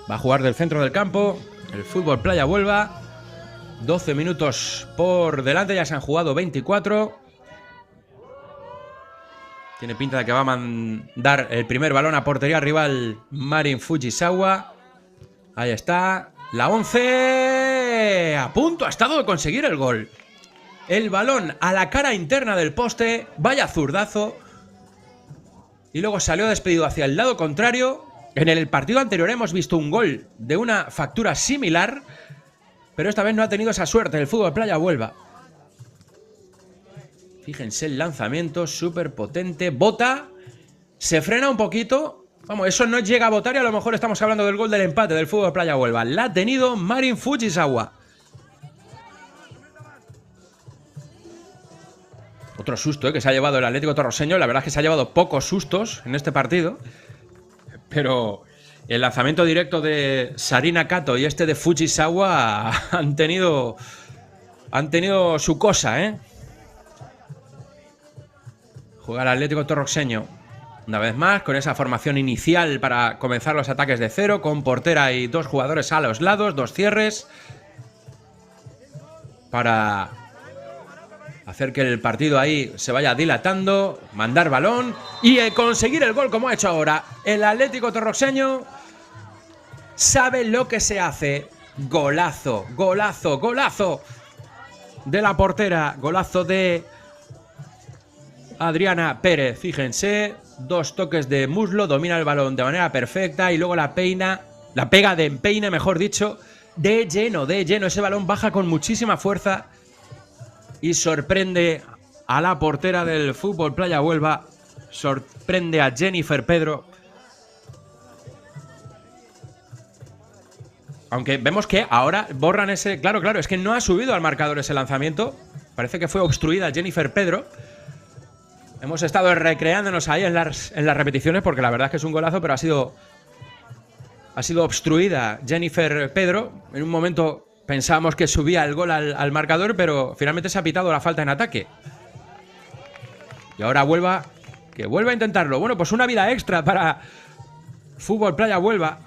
Va a jugar del centro del campo el Fútbol Playa Huelva. 12 minutos por delante, ya se han jugado 24. Tiene pinta de que va a mandar el primer balón a portería rival Marin Fujisawa. Ahí está. La 11 a punto ha estado de conseguir el gol. El balón a la cara interna del poste. Vaya zurdazo. Y luego salió despedido hacia el lado contrario. En el partido anterior hemos visto un gol de una factura similar, pero esta vez no ha tenido esa suerte el Fútbol Playa Huelva. Fíjense el lanzamiento, súper potente. Bota, se frena un poquito. Vamos, eso no llega a botar y a lo mejor estamos hablando del gol del empate del Fútbol Playa Huelva. La ha tenido Marin Fujisawa. Otro susto que se ha llevado el Atlético Torroxeño. La verdad es que se ha llevado pocos sustos en este partido. Pero el lanzamiento directo de Sarina Kato y este de Fujisawa han tenido su cosa, ¿eh? Juega el Atlético Torroxeño una vez más con esa formación inicial para comenzar los ataques de cero, con portera y dos jugadores a los lados, dos cierres, para hacer que el partido ahí se vaya dilatando, mandar balón y conseguir el gol como ha hecho ahora. El Atlético Torroxeño sabe lo que se hace. Golazo, golazo, golazo de la portera, golazo de Adriana Pérez. Fíjense, dos toques de muslo, domina el balón de manera perfecta y luego la pega de empeine, mejor dicho, de lleno. Ese balón baja con muchísima fuerza y sorprende a la portera del Fútbol Playa Huelva, sorprende a Jennifer Pedro. Aunque vemos que ahora borran ese... Claro, es que no ha subido al marcador ese lanzamiento. Parece que fue obstruida Jennifer Pedro. Hemos estado recreándonos ahí en las repeticiones porque la verdad es que es un golazo, pero ha sido obstruida Jennifer Pedro. En un momento pensábamos que subía el gol al marcador, pero finalmente se ha pitado la falta en ataque. Y ahora Huelva, que vuelve a intentarlo. Bueno, pues una vida extra para Fútbol Playa Huelva.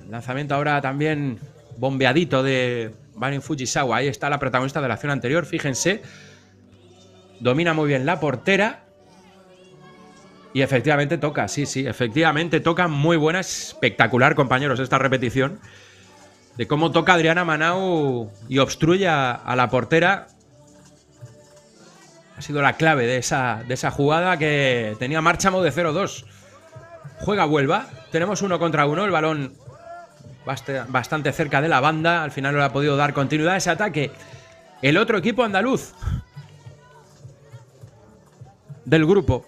Lanzamiento ahora también bombeadito de Marin Fujisawa. Ahí está la protagonista de la acción anterior, fíjense. Domina muy bien la portera. Y efectivamente toca, sí, efectivamente toca. Muy buena, espectacular, compañeros, esta repetición de cómo toca Adriana Manau y obstruye a la portera. Ha sido la clave de esa jugada que tenía marcha de 0-2. Juega Huelva, tenemos 1 contra 1, el balón bastante cerca de la banda. Al final no le ha podido dar continuidad a ese ataque el otro equipo andaluz del grupo,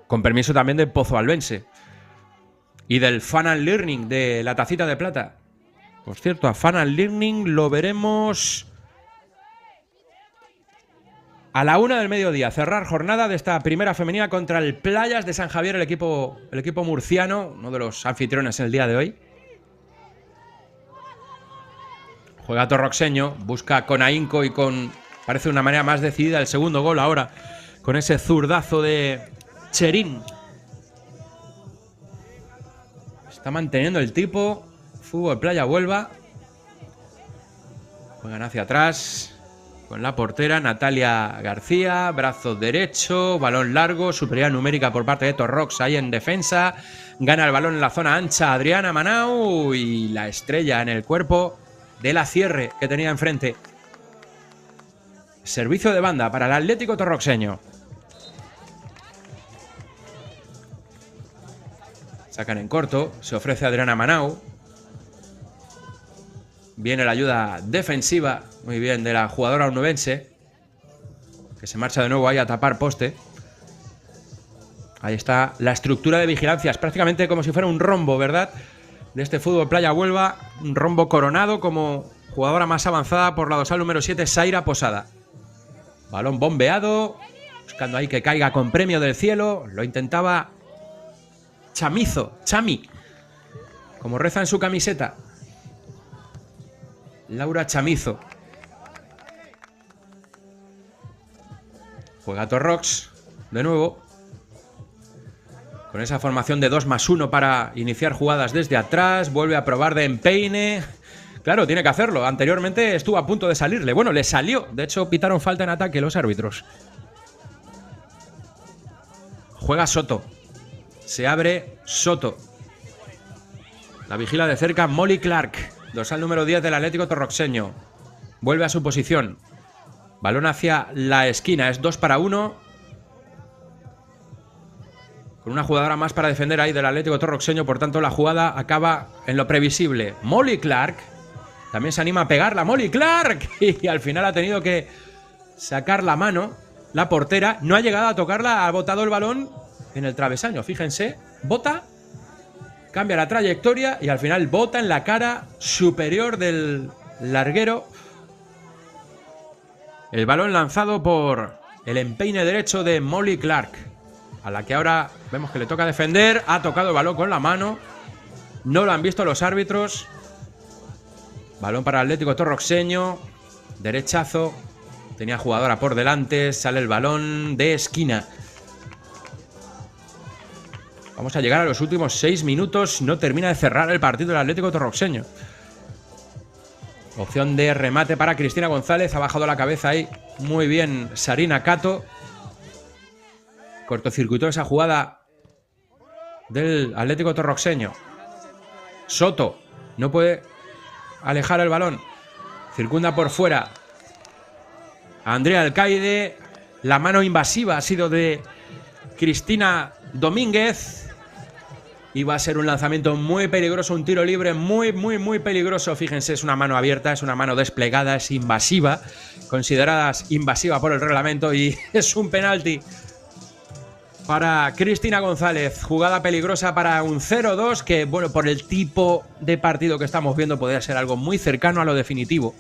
con permiso también de Pozo Albense y del Fun and Learning de la tacita de plata. Por cierto, a Fun and Learning lo veremos a la 1 del mediodía. Cerrar jornada de esta primera femenina contra el Playas de San Javier, el equipo murciano, uno de los anfitriones en el día de hoy. Juega Torroxeño, busca con ahínco y parece una manera más decidida el segundo gol ahora, con ese zurdazo de Cherín. Está manteniendo el tipo. Fútbol Playa Huelva. Juegan hacia atrás con la portera Natalia García. Brazo derecho, balón largo, superioridad numérica por parte de Torrox ahí en defensa. Gana el balón en la zona ancha Adriana Manau y la estrella en el cuerpo de la cierre que tenía enfrente. Servicio de banda para el Atlético Torroxeño. Sacan en corto. Se ofrece Adriana Manau. Viene la ayuda defensiva. Muy bien, de la jugadora onubense. Que se marcha de nuevo ahí a tapar poste. Ahí está la estructura de vigilancia. Es prácticamente como si fuera un rombo, ¿verdad? De este fútbol Playa Huelva. Un rombo coronado como jugadora más avanzada por la dorsal número 7, Zaira Posada. Balón bombeado. Buscando ahí que caiga con premio del cielo. Lo intentaba Chami. Como reza en su camiseta. Laura Chamizo. Juega Torrox. De nuevo. Con esa formación de 2+1 para iniciar jugadas desde atrás. Vuelve a probar de empeine. Claro, tiene que hacerlo. Anteriormente estuvo a punto de salirle. Bueno, le salió. De hecho, pitaron falta en ataque los árbitros. Juega Soto. Se abre Soto. La vigila de cerca Molly Clark. Dorsal número 10 del Atlético Torroxeño. Vuelve a su posición. Balón hacia la esquina. Es 2-1. Con una jugadora más para defender ahí del Atlético Torroxeño. Por tanto, la jugada acaba en lo previsible. Molly Clark. También se anima a pegarla Molly Clark. Y al final ha tenido que sacar la mano. La portera no ha llegado a tocarla. Ha botado el balón en el travesaño. Fíjense. Bota. Cambia la trayectoria. Y al final bota en la cara superior del larguero. El balón lanzado por el empeine derecho de Molly Clark. A la que ahora vemos que le toca defender. Ha tocado el balón con la mano. No lo han visto los árbitros. Balón para el Atlético Torroxeño. Derechazo. Tenía jugadora por delante. Sale el balón de esquina. Vamos a llegar a los últimos 6 minutos. No termina de cerrar el partido el Atlético Torroxeño. Opción de remate para Cristina González. Ha bajado la cabeza ahí. Muy bien Sarina Cato. Cortocircuitó esa jugada del Atlético Torroxeño. Soto no puede alejar el balón. Circunda por fuera. Andrea Alcaide. La mano invasiva ha sido de Cristina Domínguez. Y va a ser un lanzamiento muy peligroso. Un tiro libre muy peligroso. Fíjense, es una mano abierta, es una mano desplegada, es invasiva. Considerada invasiva por el reglamento. Y es un penalti para Cristina González. Jugada peligrosa para un 0-2 que, bueno, por el tipo de partido que estamos viendo podría ser algo muy cercano a lo definitivo.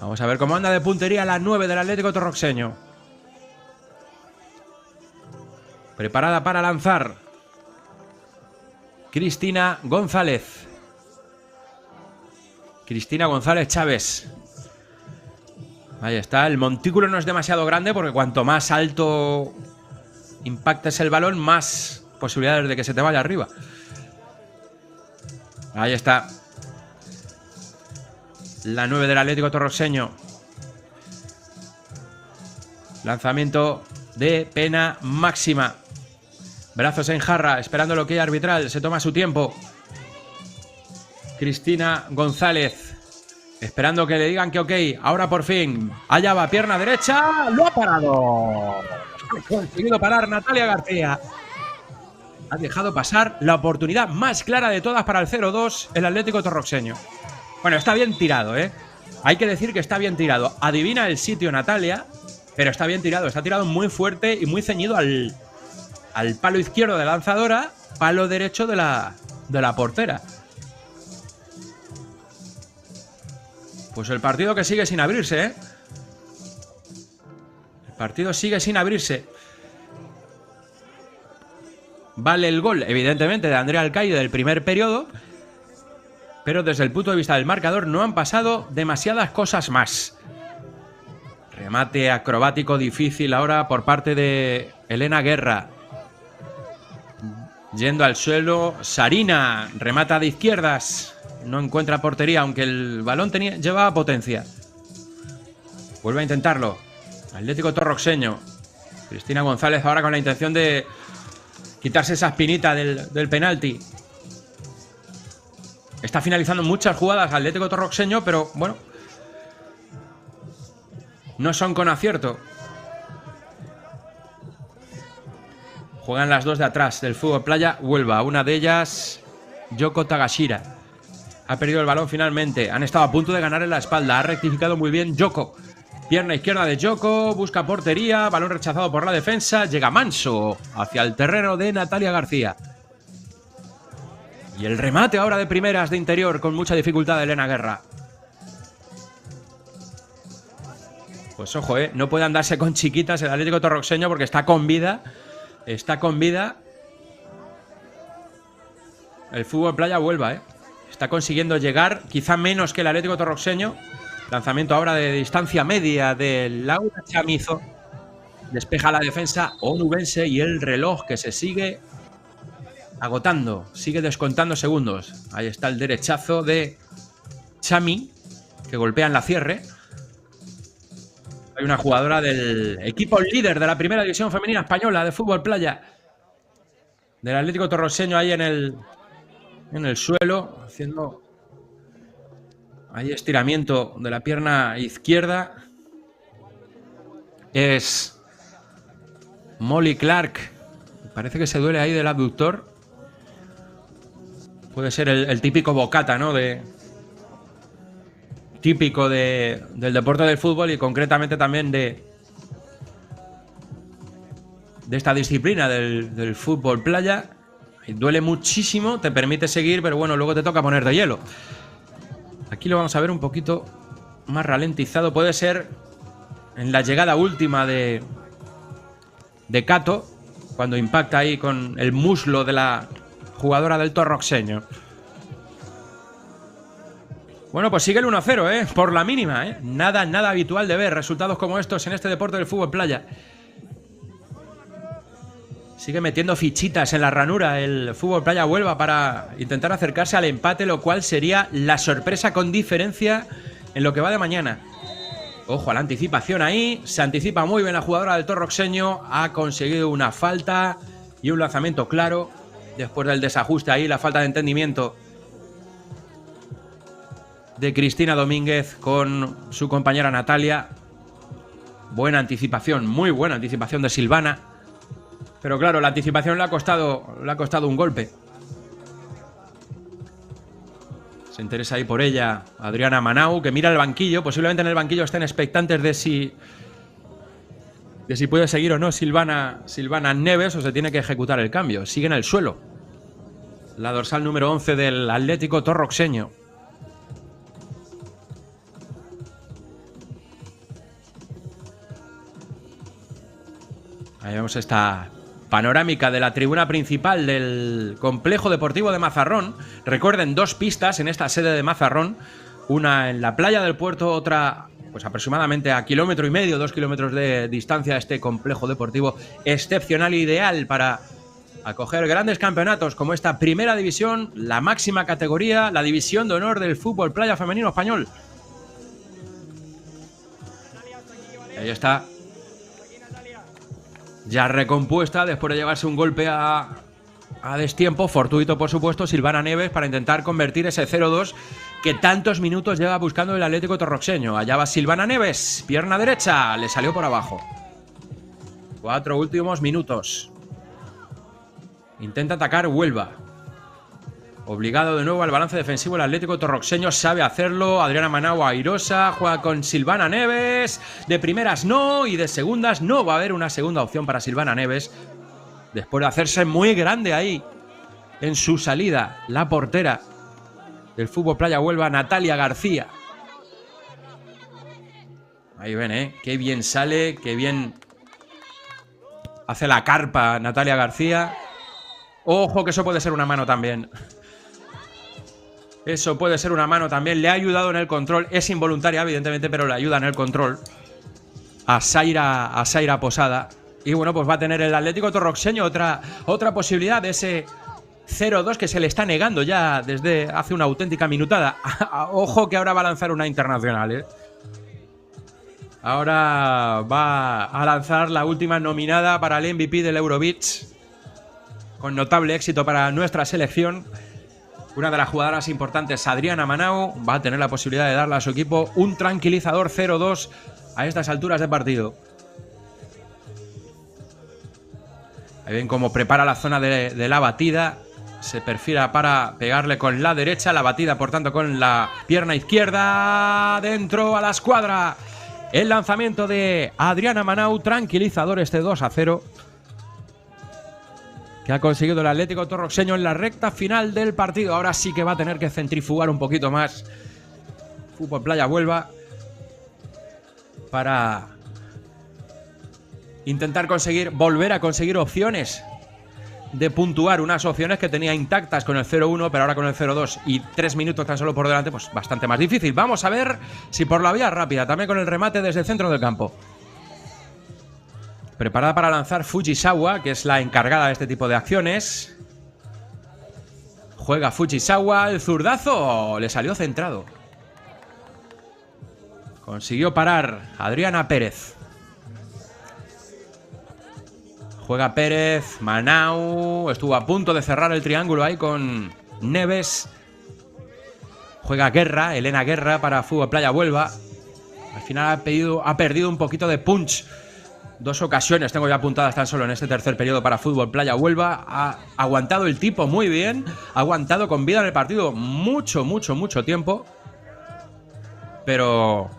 Vamos a ver cómo anda de puntería la 9 del Atlético Torroxeño. Preparada para lanzar Cristina González. Cristina González Chávez. Ahí está, el montículo no es demasiado grande porque cuanto más alto impactes el balón, más posibilidades de que se te vaya arriba. Ahí está. La 9 del Atlético Torroxeño. Lanzamiento de pena máxima. Brazos en jarra, esperando lo que hay arbitral. Se toma su tiempo. Cristina González. Esperando que le digan que ok. Ahora por fin. Allá va, pierna derecha. ¡Lo ha parado! Ha conseguido parar Natalia García. Ha dejado pasar la oportunidad más clara de todas para el 0-2 el Atlético Torroxeño. Bueno, está bien tirado, ¿eh? Hay que decir que está bien tirado. Adivina el sitio Natalia, pero está bien tirado. Está tirado muy fuerte y muy ceñido al palo izquierdo de la lanzadora, palo derecho de la portera. Pues el partido que sigue sin abrirse, ¿eh? El partido sigue sin abrirse. Vale el gol, evidentemente, de Andrea Alcaide del primer periodo, pero desde el punto de vista del marcador no han pasado demasiadas cosas más. Remate acrobático difícil ahora por parte de Elena Guerra. Yendo al suelo, Sarina remata de izquierdas. No encuentra portería, aunque el balón llevaba potencia. Vuelve a intentarlo. Atlético Torroxeño. Cristina González ahora con la intención de quitarse esa espinita del penalti. Está finalizando muchas jugadas Atlético Torroxeño, pero bueno, no son con acierto. Juegan las dos de atrás del Fútbol Playa Huelva. Una de ellas, Yoko Tagashira. Ha perdido el balón finalmente. Han estado a punto de ganar en la espalda. Ha rectificado muy bien Yoko. Pierna izquierda de Yoko. Busca portería. Balón rechazado por la defensa. Llega Manso hacia el terreno de Natalia García. Y el remate ahora de primeras de interior con mucha dificultad de Elena Guerra. Pues ojo, no puede andarse con chiquitas el Atlético Torroxeño porque está con vida. Está con vida. El Fútbol Playa Huelva, Está consiguiendo llegar, quizá menos que el Atlético Torroxeño. Lanzamiento ahora de distancia media de Laura Chamizo. Despeja la defensa onubense y el reloj que se sigue agotando. Sigue descontando segundos. Ahí está el derechazo de Chami, que golpea en la cierre. Hay una jugadora del equipo líder de la primera división femenina española de Fútbol Playa, del Atlético Torroxeño, ahí en el suelo, haciendo ahí estiramiento de la pierna izquierda. Es Molly Clark. Parece que se duele ahí del abductor. Puede ser el típico bocata, ¿no? Típico del deporte del fútbol y concretamente también de esta disciplina del fútbol playa. Duele muchísimo, te permite seguir, pero bueno, luego te toca poner de hielo. Aquí lo vamos a ver un poquito más ralentizado. Puede ser en la llegada última de Cato, cuando impacta ahí con el muslo de la jugadora del Torroxeño. Bueno, pues sigue el 1-0, por la mínima, Nada habitual de ver resultados como estos en este deporte del fútbol playa. Sigue metiendo fichitas en la ranura el Fútbol Playa Huelva para intentar acercarse al empate, lo cual sería la sorpresa con diferencia en lo que va de mañana. Ojo a la anticipación ahí. Se anticipa muy bien la jugadora del Torroxeño. Ha conseguido una falta y un lanzamiento claro. Después del desajuste ahí, la falta de entendimiento de Cristina Domínguez con su compañera Natalia. Buena anticipación, muy buena anticipación de Silvana. Pero claro, la anticipación le ha costado un golpe. Se interesa ahí por ella Adriana Manau, que mira el banquillo. Posiblemente en el banquillo estén expectantes de si puede seguir o no Silvana Neves, o se tiene que ejecutar el cambio. Sigue en el suelo la dorsal número 11 del Atlético Torroxeño. Ahí vemos esta panorámica de la tribuna principal del complejo deportivo de Mazarrón. Recuerden, 2 pistas en esta sede de Mazarrón. Una en la playa del puerto, otra pues aproximadamente a 1,5 kilómetros, 2 kilómetros de distancia. Este complejo deportivo excepcional e ideal para acoger grandes campeonatos como esta primera división, la máxima categoría, la división de honor del fútbol playa femenino español. Y ahí está, ya recompuesta después de llevarse un golpe a destiempo, fortuito por supuesto, Silvana Neves, para intentar convertir ese 0-2 que tantos minutos lleva buscando el Atlético Torroxeño. Allá va Silvana Neves, pierna derecha, le salió por abajo. 4 últimos minutos. Intenta atacar Huelva. Obligado de nuevo al balance defensivo el Atlético Torroxeño, sabe hacerlo. Adriana Manau airosa, juega con Silvana Neves. De primeras no, y de segundas no va a haber una segunda opción para Silvana Neves. Después de hacerse muy grande ahí en su salida, la portera del Fútbol Playa Huelva, Natalia García. Ahí ven, qué bien sale, qué bien hace la carpa Natalia García. Ojo que eso puede ser una mano también. Eso puede ser una mano también. Le ha ayudado en el control. Es involuntaria, evidentemente, pero le ayuda en el control a Zaira Posada. Y bueno, pues va a tener el Atlético Torroxeño otra posibilidad de ese 0-2 que se le está negando ya desde hace una auténtica minutada. Ojo que ahora va a lanzar una internacional, Ahora va a lanzar la última nominada para el MVP del Eurobeach, con notable éxito para nuestra selección. Una de las jugadoras importantes, Adriana Manau, va a tener la posibilidad de darle a su equipo un tranquilizador 0-2 a estas alturas de partido. Ahí ven cómo prepara la zona de la batida. Se perfila para pegarle con la derecha. La batida, por tanto, con la pierna izquierda. Dentro a la escuadra. El lanzamiento de Adriana Manau. Tranquilizador este 2-0. Que ha conseguido el Atlético Torroxeño en la recta final del partido. Ahora sí que va a tener que centrifugar un poquito más Fútbol Playa Huelva para intentar volver a conseguir opciones de puntuar, unas opciones que tenía intactas con el 0-1, pero ahora con el 0-2 y 3 minutos tan solo por delante, pues bastante más difícil. Vamos a ver si por la vía rápida, también con el remate desde el centro del campo. Preparada para lanzar Fujisawa, que es la encargada de este tipo de acciones. Juega Fujisawa, el zurdazo le salió centrado. Consiguió parar Adriana Pérez. Juega Pérez, Manau, estuvo a punto de cerrar el triángulo ahí con Neves. Juega Guerra, Elena Guerra para Fútbol Playa Huelva. Al final ha perdido un poquito de punch. 2 ocasiones tengo ya apuntadas tan solo en este tercer periodo para Fútbol Playa Huelva. Ha aguantado el tipo muy bien. Ha aguantado con vida en el partido mucho tiempo. Pero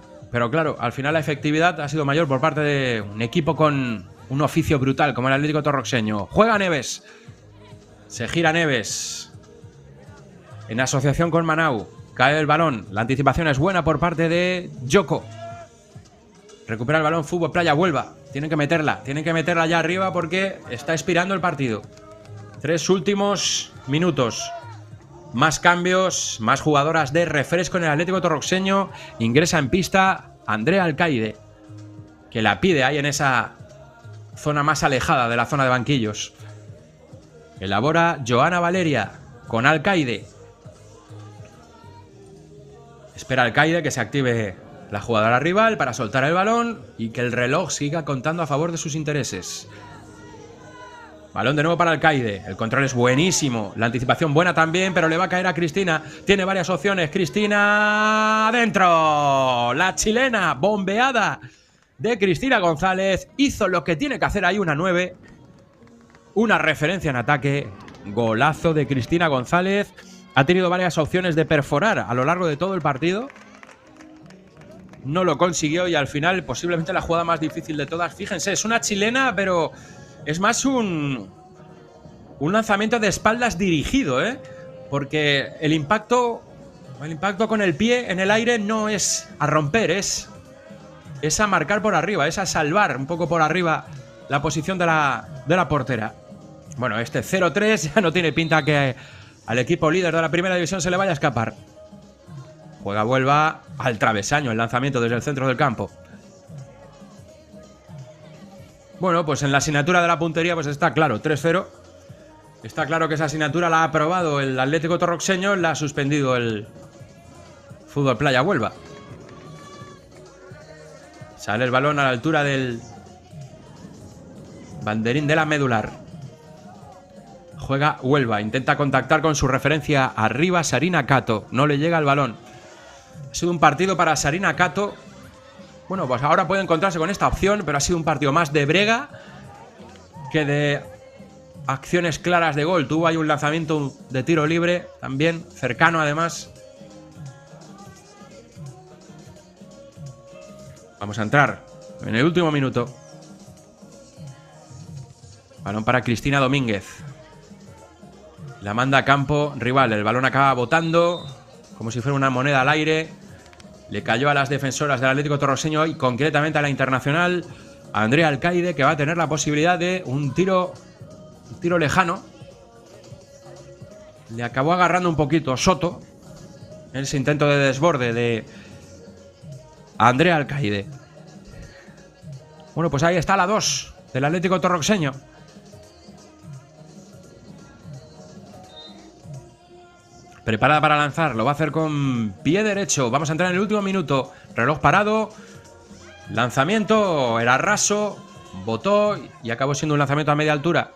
claro, al final la efectividad ha sido mayor por parte de un equipo con un oficio brutal como el Atlético Torroxeño. Juega Neves. Se gira Neves. En asociación con Manau. Cae el balón. La anticipación es buena por parte de Yoko. Recupera el balón Fútbol Playa Huelva. Tienen que meterla ya arriba porque está expirando el partido. 3 últimos minutos. Más cambios, más jugadoras de refresco en el Atlético Torroxeño. Ingresa en pista Andrea Alcaide, que la pide ahí en esa zona más alejada de la zona de banquillos. Elabora Joana Valeria con Alcaide. Espera Alcaide que se active la jugadora rival para soltar el balón y que el reloj siga contando a favor de sus intereses. Balón de nuevo para Alcaide. El control es buenísimo. La anticipación buena también, pero le va a caer a Cristina. Tiene varias opciones. Cristina adentro. La chilena bombeada de Cristina González. Hizo lo que tiene que hacer ahí una 9. Una referencia en ataque. Golazo de Cristina González. Ha tenido varias opciones de perforar a lo largo de todo el partido. No lo consiguió y al final posiblemente la jugada más difícil de todas. Fíjense, es una chilena, pero es más un lanzamiento de espaldas dirigido, ¿eh? Porque el impacto con el pie en el aire no es a romper, es a marcar por arriba, es a salvar un poco por arriba la posición de la portera. Bueno, este 0-3 ya no tiene pinta que al equipo líder de la primera división se le vaya a escapar. Juega Huelva al travesaño, el lanzamiento desde el centro del campo. Bueno, pues en la asignatura de la puntería pues está claro, 3-0. Está claro que esa asignatura la ha aprobado el Atlético Torroxeño, la ha suspendido el Fútbol Playa Huelva. Sale el balón a la altura del banderín de la medular. Juega Huelva, intenta contactar con su referencia arriba, Sarina Cato. No le llega el balón. Ha sido un partido para Sarina Cato. Bueno, pues ahora puede encontrarse con esta opción, pero ha sido un partido más de brega que de acciones claras de gol. Tuvo ahí un lanzamiento de tiro libre, también cercano además. Vamos a entrar en el último minuto. Balón para Cristina Domínguez. La manda a campo rival. El balón acaba botando como si fuera una moneda al aire. Le cayó a las defensoras del Atlético Torroxeño y concretamente a la internacional Andrea Alcaide, que va a tener la posibilidad de un tiro lejano. Le acabó agarrando un poquito Soto en ese intento de desborde de Andrea Alcaide. Bueno, pues ahí está la 2 del Atlético Torroxeño. Preparada para lanzar, lo va a hacer con pie derecho. Vamos a entrar en el último minuto. Reloj parado. Lanzamiento, era raso, botó y acabó siendo un lanzamiento a media altura.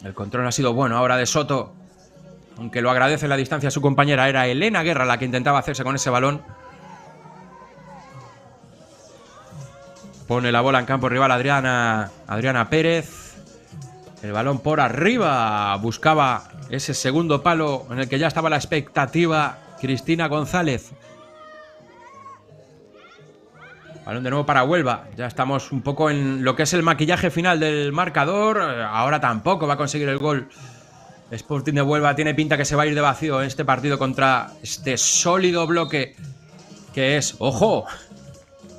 El control ha sido bueno ahora de Soto, aunque lo agradece en la distancia a su compañera. Era Elena Guerra la que intentaba hacerse con ese balón. Pone la bola en campo rival Adriana Pérez. El balón por arriba. Buscaba ese segundo palo en el que ya estaba la expectativa Cristina González. Balón de nuevo para Huelva. Ya estamos un poco en lo que es el maquillaje final del marcador. Ahora tampoco va a conseguir el gol. Sporting de Huelva tiene pinta que se va a ir de vacío en este partido contra este sólido bloque que es, ojo,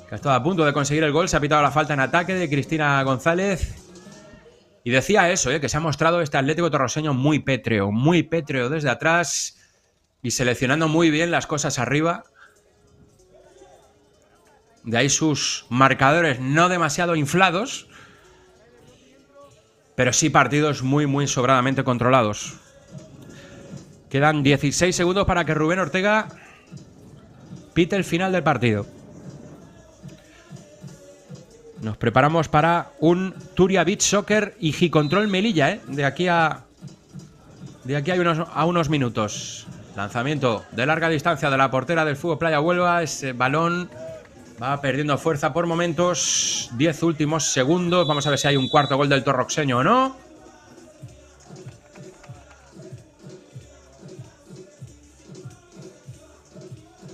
que ha estado a punto de conseguir el gol. Se ha pitado la falta en ataque de Cristina González. Y decía eso, que se ha mostrado este Atlético torroseño muy pétreo desde atrás y seleccionando muy bien las cosas arriba. De ahí sus marcadores no demasiado inflados, pero sí partidos muy sobradamente controlados. Quedan 16 segundos para que Rubén Ortega pite el final del partido. Nos preparamos para un Turia Beach Soccer y Gicontrol Melilla, de aquí a unos minutos. Lanzamiento de larga distancia de la portera del Fútbol Playa Huelva. Ese balón va perdiendo fuerza por momentos. 10 últimos segundos. Vamos a ver si hay un cuarto gol del torroxeño o no.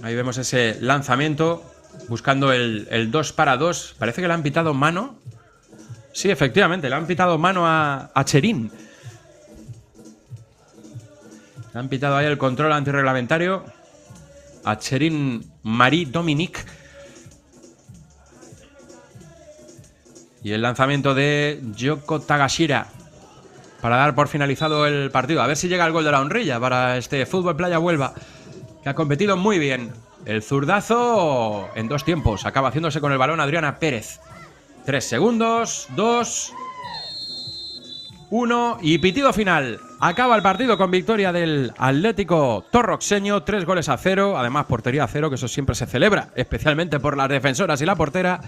Ahí vemos ese lanzamiento. Buscando el 2 para 2. Parece que le han pitado mano. Sí, efectivamente, le han pitado mano a Cherín. Le han pitado ahí el control antirreglamentario a Cherín Marie Dominique. Y el lanzamiento de Yoko Tagashira para dar por finalizado el partido. A ver si llega el gol de la honrilla para este Fútbol Playa Huelva, que ha competido muy bien. El zurdazo en 2 tiempos. Acaba haciéndose con el balón Adriana Pérez. 3 segundos, 2, 1 y pitido final. Acaba el partido con victoria del Atlético torroxeño, 3-0. Además, portería a 0, que eso siempre se celebra, especialmente por las defensoras y la portera.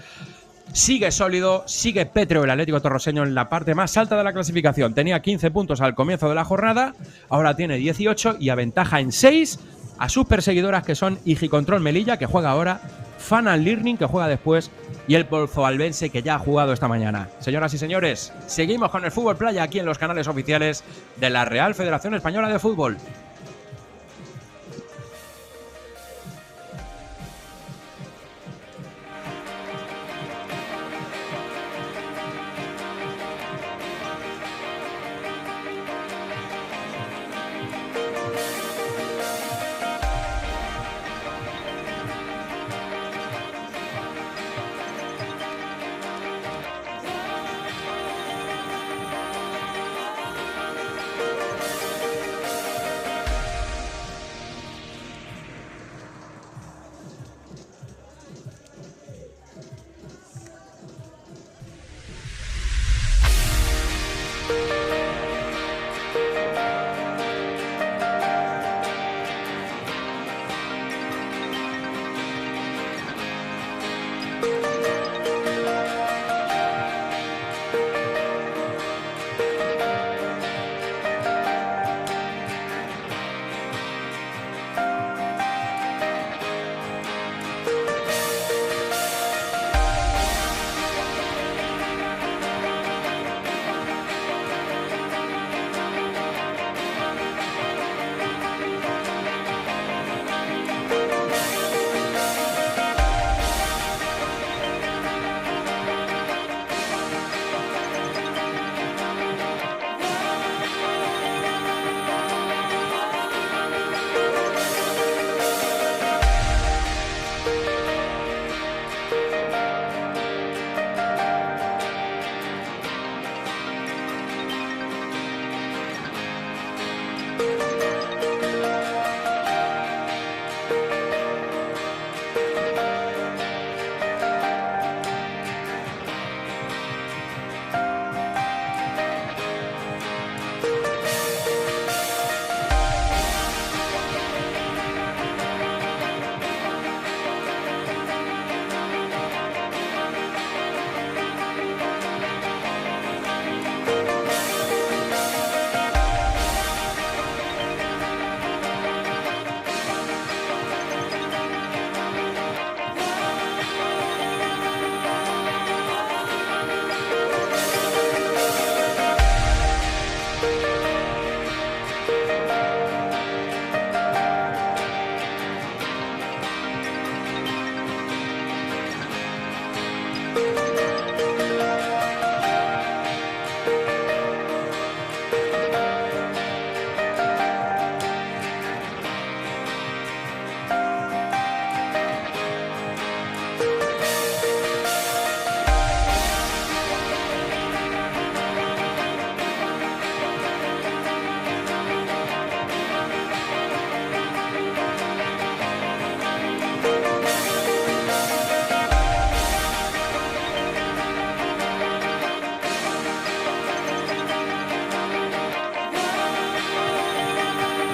Sigue sólido, sigue pétreo el Atlético torroxeño en la parte más alta de la clasificación. Tenía 15 puntos al comienzo de la jornada, ahora tiene 18 y aventaja en 6 a sus perseguidoras, que son Igicontrol Melilla, que juega ahora, Fan and Learning, que juega después, y el Pozoalbense, que ya ha jugado esta mañana. Señoras y señores, seguimos con el Fútbol Playa aquí en los canales oficiales de la Real Federación Española de Fútbol.